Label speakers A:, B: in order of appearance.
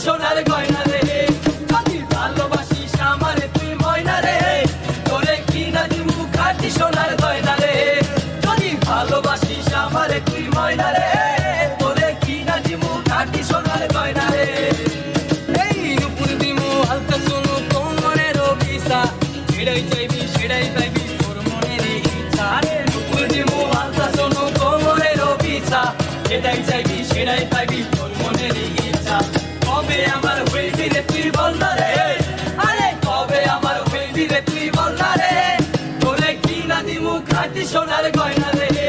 A: সোনার গয়না রে যদি ভালোবাসিস আমারে তুই ময়না রে তোরে কিনা দিমু খাঁটি সোনার গয়না রে যদি ভালোবাসিস আমারে তুই ময়না রে তোরে কিনা দিমু খাঁটি সোনার গয়না রে এই নুপুর দিমু হালকা সোনু কোমরের বিছা সেটাই চাইবি সেটাই পাইবি তোর মনের ইচ্ছা রে নুপুর দিমু হালকা সোনু কোমরের বিছা সেটাই চাইবি সেটাই পাইবি তোর মনের ইচ্ছা কবে আমার হইবি রে তুই বল না রে আরে কবে আমার হইবি রে তুই বল না রে তোরে কিনা দিমু খাঁটি সোনার গয়না রে